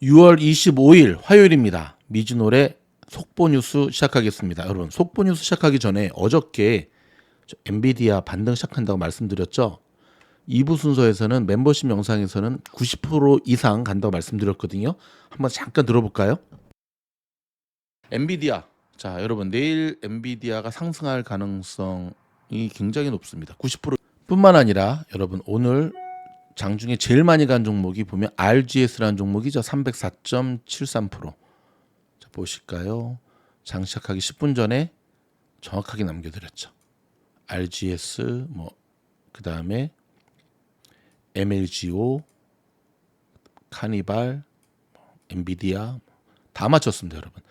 6월 25일 화요일입니다. 미즈노래 속보뉴스 시작하겠습니다. 여러분, 속보뉴스 시작하기 전에 어저께 엔비디아 반등 시작한다고 말씀드렸죠. 2부 순서에서는 멤버십 영상에서는 90% 이상 간다고 말씀드렸거든요. 한번 잠깐 들어볼까요? 엔비디아. 자, 여러분, 내일 엔비디아가 상승할 가능성이 굉장히 높습니다. 90%뿐만 아니라 여러분, 오늘 장중에 제일 많이 간 종목이 보면 RGS라는 종목이죠. 304.73%. 자, 보실까요? 장 시작하기 10분 전에 정확하게 남겨드렸죠. RGS 그다음에 MLGO, 카니발, 엔비디아 다 맞췄습니다, 여러분.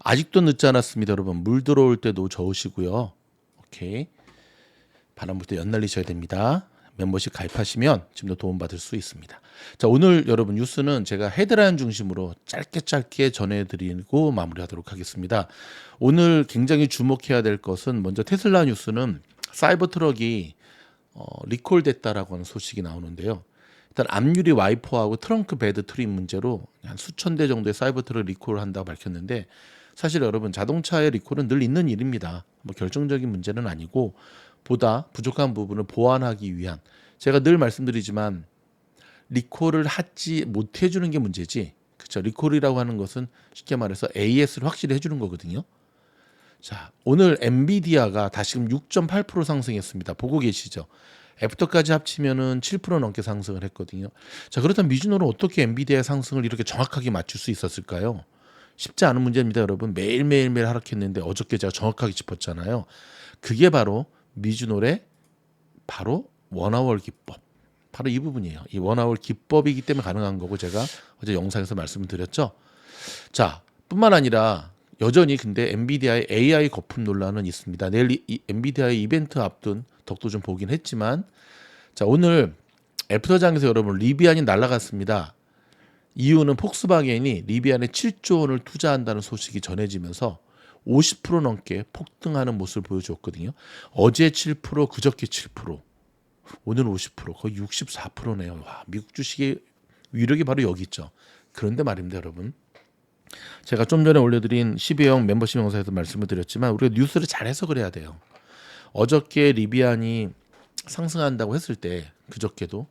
아직도 늦지 않았습니다, 여러분. 물 들어올 때도 저으시고요. 오케이. 바람 불 때 연날리셔야 됩니다. 멤버십 가입하시면 지금도 도움받을 수 있습니다. 자, 오늘 여러분 뉴스는 제가 헤드라인 중심으로 짧게 전해드리고 마무리하도록 하겠습니다. 오늘 굉장히 주목해야 될 것은 먼저 테슬라 뉴스는 사이버 트럭이 리콜됐다라고 하는 소식이 나오는데요. 일단 앞유리 와이퍼하고 트렁크 베드 트림 문제로 한 수천 대 정도의 사이버 트럭 리콜을 한다고 밝혔는데, 사실 여러분 자동차의 리콜은 늘 있는 일입니다. 결정적인 문제는 아니고 보다 부족한 부분을 보완하기 위한, 제가 늘 말씀드리지만 리콜을 하지 못해 주는 게 문제지, 그렇죠? 리콜이라고 하는 것은 쉽게 말해서 AS를 확실히 해주는 거거든요. 자, 오늘 엔비디아가 다시금 6.8% 상승했습니다. 보고 계시죠? 애프터까지 합치면은 7% 넘게 상승을 했거든요. 자, 그렇다면 미즈노는 어떻게 엔비디아의 상승을 이렇게 정확하게 맞출 수 있었을까요? 쉽지 않은 문제입니다, 여러분. 매일 하락했는데 어저께 제가 정확하게 짚었잖아요. 그게 바로 미즈노의 바로 원아월 기법, 바로 이 부분이에요. 이 원아월 기법이기 때문에 가능한 거고, 제가 어제 영상에서 말씀을 드렸죠. 자, 뿐만 아니라 여전히 근데 엔비디아의 AI 거품 논란은 있습니다. 내일 엔비디아의 이벤트 앞둔 덕도 좀 보긴 했지만, 자, 오늘 애프터장에서 여러분 리비안이 날아갔습니다. 이유는 폭스바겐이 리비안에 7조 원을 투자한다는 소식이 전해지면서 50% 넘게 폭등하는 모습을 보여줬거든요. 어제 7%, 그저께 7%, 오늘 50%, 거의 64%네요. 와, 미국 주식의 위력이 바로 여기 있죠. 그런데 말입니다, 여러분. 제가 좀 전에 올려드린 12형 멤버십 영상에서 말씀을 드렸지만 우리가 뉴스를 잘 해석을 해야 돼요. 어저께 리비안이 상승한다고 했을 때 그저께도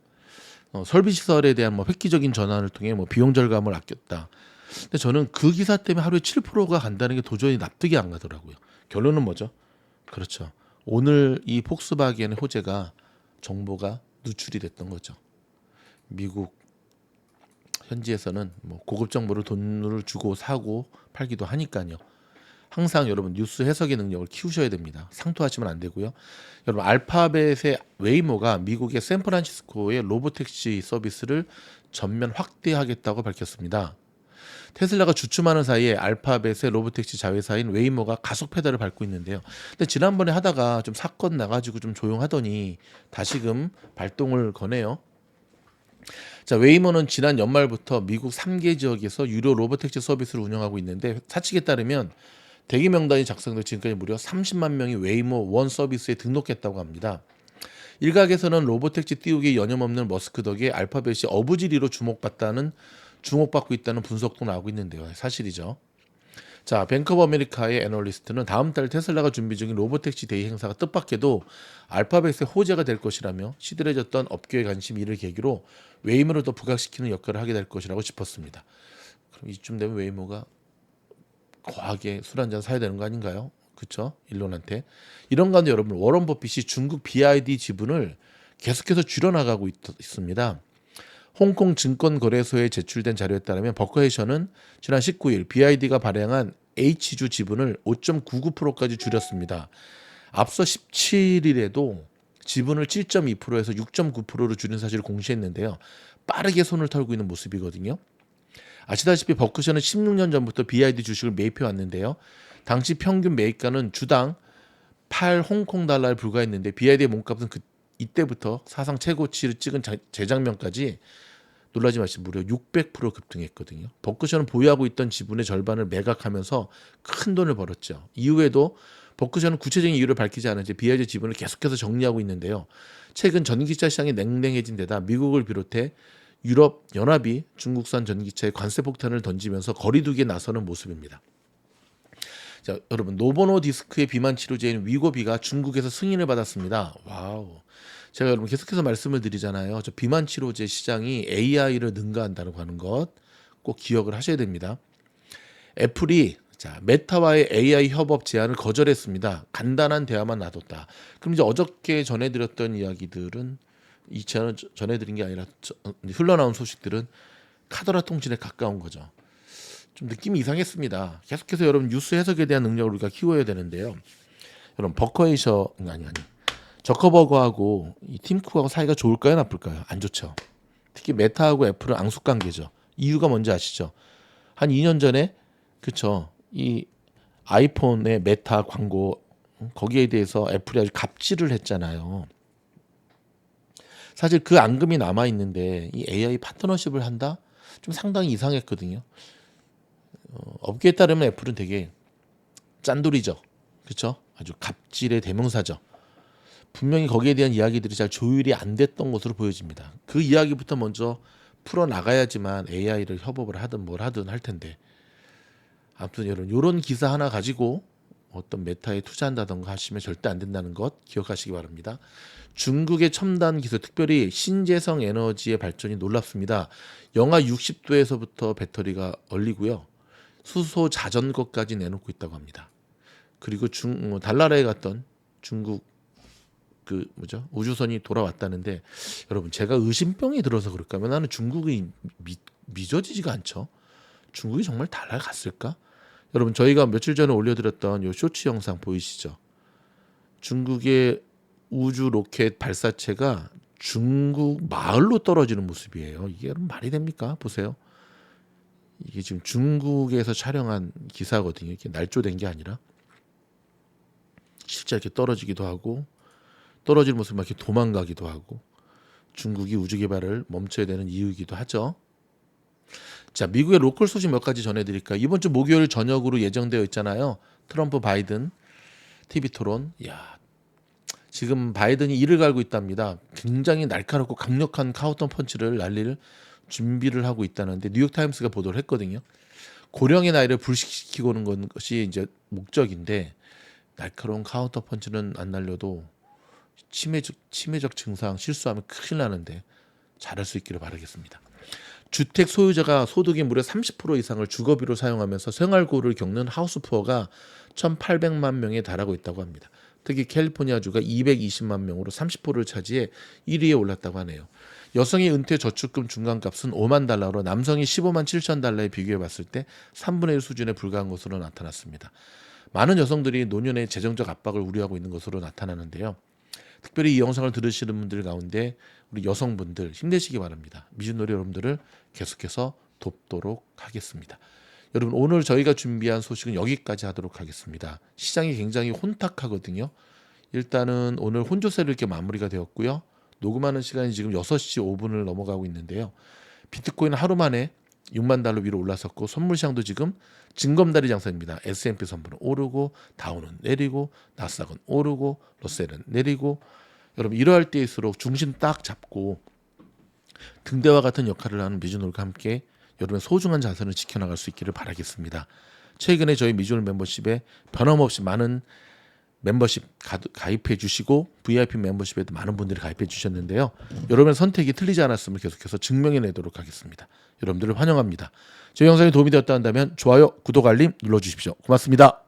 설비 시설에 대한 획기적인 전환을 통해 비용 절감을 아꼈다. 근데 저는 그 기사 때문에 하루에 7%가 간다는 게 도저히 납득이 안 가더라고요. 결론은 뭐죠? 그렇죠. 오늘 이 폭스바겐의 호재가 정보가 누출이 됐던 거죠. 미국 현지에서는 고급 정보를 돈을 주고 사고 팔기도 하니까요. 항상 여러분 뉴스 해석의 능력을 키우셔야 됩니다. 상투하시면 안 되고요. 여러분 알파벳의 웨이모가 미국의 샌프란시스코의 로보택시 서비스를 전면 확대하겠다고 밝혔습니다. 테슬라가 주춤하는 사이에 알파벳의 로보택시 자회사인 웨이모가 가속 페달을 밟고 있는데요. 근데 지난번에 하다가 좀 사건 나가지고 좀 조용하더니 다시금 발동을 거네요. 자, 웨이모는 지난 연말부터 미국 3개 지역에서 유료 로보택시 서비스를 운영하고 있는데, 사측에 따르면 대기 명단이 작성돼 지금까지 무려 30만 명이 웨이모 원 서비스에 등록했다고 합니다. 일각에서는 로보택시 띄우기에 여념없는 머스크 덕에 알파벳이 어부지리로 주목받고 있다는 분석도 나오고 있는데요. 사실이죠. 자, 뱅크 오브 아메리카의 애널리스트는 다음 달 테슬라가 준비 중인 로보택시 데이 행사가 뜻밖에도 알파벳의 호재가 될 것이라며 시들해졌던 업계의 관심이 이를 계기로 웨이모를 더 부각시키는 역할을 하게 될 것이라고 짚었습니다. 그럼 이쯤 되면 웨이모가 거하게 술 한잔 사야 되는 거 아닌가요? 그렇죠? 일론한테. 이런 가운데 여러분 워런 버핏이 중국 BID 지분을 계속해서 줄여나가고 있습니다. 홍콩 증권거래소에 제출된 자료에 따르면 버커헤셔는 지난 19일 BID가 발행한 H주 지분을 5.99%까지 줄였습니다. 앞서 17일에도 지분을 7.2%에서 6.9%로 줄인 사실을 공시했는데요. 빠르게 손을 털고 있는 모습이거든요. 아시다시피 버크셔는 16년 전부터 BID 주식을 매입해 왔는데요. 당시 평균 매입가는 주당 8 홍콩 달러에 불과했는데 BID의 몸값은 이때부터 사상 최고치를 찍은 재작년까지 놀라지 마시고 무려 600% 급등했거든요. 버크셔는 보유하고 있던 지분의 절반을 매각하면서 큰 돈을 벌었죠. 이후에도 버크셔는 구체적인 이유를 밝히지 않은 채 BID 지분을 계속해서 정리하고 있는데요. 최근 전기차 시장이 냉랭해진 데다 미국을 비롯해 유럽 연합이 중국산 전기차에 관세 폭탄을 던지면서 거리두기에 나서는 모습입니다. 자, 여러분 노보노 디스크의 비만 치료제인 위고비가 중국에서 승인을 받았습니다. 와우. 제가 여러분 계속해서 말씀을 드리잖아요. 저 비만 치료제 시장이 AI를 능가한다고 하는 것 꼭 기억을 하셔야 됩니다. 애플이 메타와의 AI 협업 제안을 거절했습니다. 간단한 대화만 놔뒀다. 그럼 이제 어저께 전해드렸던 이야기들은 이 전해드린 게 아니라 흘러나온 소식들은 카더라 통신에 가까운 거죠. 좀 느낌이 이상했습니다. 계속해서 여러분 뉴스 해석에 대한 능력을 우리가 키워야 되는데요. 여러분 저커버거하고 이 팀쿡하고 사이가 좋을까요, 나쁠까요? 안 좋죠. 특히 메타하고 애플은 앙숙 관계죠. 이유가 뭔지 아시죠? 한 2년 전에 그쵸, 이 아이폰의 메타 광고 거기에 대해서 애플이 아주 갑질을 했잖아요. 사실 그 앙금이 남아 있는데 이 AI 파트너십을 한다? 좀 상당히 이상했거든요. 업계에 따르면 애플은 되게 짠돌이죠. 그렇죠? 아주 갑질의 대명사죠. 분명히 거기에 대한 이야기들이 잘 조율이 안 됐던 것으로 보여집니다. 그 이야기부터 먼저 풀어 나가야지만 AI를 협업을 하든 뭘 하든 할 텐데. 아무튼 여러분 이런 기사 하나 가지고 어떤 메타에 투자한다던가 하시면 절대 안 된다는 것 기억하시기 바랍니다. 중국의 첨단 기술, 특별히 신재생 에너지의 발전이 놀랍습니다. 영하 60도에서부터 배터리가 얼리고요. 수소 자전거까지 내놓고 있다고 합니다. 그리고 달나라에 갔던 중국 우주선이 돌아왔다는데, 여러분 제가 의심병이 들어서 그럴까 하면 나는 중국이 믿어지지가 않죠. 중국이 정말 달나라 갔을까? 여러분 저희가 며칠 전에 올려드렸던 요 쇼츠 영상 보이시죠? 중국의 우주 로켓 발사체가 중국 마을로 떨어지는 모습이에요. 이게 여러분 말이 됩니까? 보세요. 이게 지금 중국에서 촬영한 기사거든요. 이게 날조된 게 아니라 실제 이렇게 떨어지기도 하고 떨어지는 모습 막 이렇게 도망가기도 하고, 중국이 우주 개발을 멈춰야 되는 이유이기도 하죠. 자, 미국의 로컬 소식 몇 가지 전해드릴까요? 이번 주 목요일 저녁으로 예정되어 있잖아요. 트럼프 바이든 TV 토론. 야, 지금 바이든이 이를 갈고 있답니다. 굉장히 날카롭고 강력한 카운터 펀치를 날릴 준비를 하고 있다는데 뉴욕 타임스가 보도를 했거든요. 고령의 나이를 불식시키고 오는 것이 이제 목적인데, 날카로운 카운터 펀치는 안 날려도 치매적 증상 실수하면 큰일 나는데 잘할 수 있기를 바라겠습니다. 주택 소유자가 소득의 무려 30% 이상을 주거비로 사용하면서 생활고를 겪는 하우스푸어가 1,800만 명에 달하고 있다고 합니다. 특히 캘리포니아주가 220만 명으로 30%를 차지해 1위에 올랐다고 하네요. 여성의 은퇴 저축금 중간값은 5만 달러로 남성이 15만 7천 달러에 비교해 봤을 때 3분의 1 수준에 불과한 것으로 나타났습니다. 많은 여성들이 노년의 재정적 압박을 우려하고 있는 것으로 나타나는데요. 특별히 이 영상을 들으시는 분들 가운데 우리 여성분들 힘내시기 바랍니다. 미주놀이 여러분들을 계속해서 돕도록 하겠습니다. 여러분 오늘 저희가 준비한 소식은 여기까지 하도록 하겠습니다. 시장이 굉장히 혼탁하거든요. 일단은 오늘 혼조세로 이렇게 마무리가 되었고요. 녹음하는 시간이 지금 6시 5분을 넘어가고 있는데요. 비트코인 하루 만에 6만 달러 위로 올라섰고, 선물 시장도 지금 징검다리 장사입니다. S&P 선물은 오르고 다우는 내리고 나스닥은 오르고 러셀은 내리고, 여러분 이러할 때일수록 중심 딱 잡고 등대와 같은 역할을 하는 미주놀과 함께 여러분의 소중한 자산을 지켜나갈 수 있기를 바라겠습니다. 최근에 저희 미주놀 멤버십에 변함없이 많은 멤버십 가입해 주시고 VIP 멤버십에도 많은 분들이 가입해 주셨는데요. 여러분의 선택이 틀리지 않았음을 계속해서 증명해 내도록 하겠습니다. 여러분들을 환영합니다. 저희 영상이 도움이 되었다 한다면 좋아요, 구독, 알림 눌러주십시오. 고맙습니다.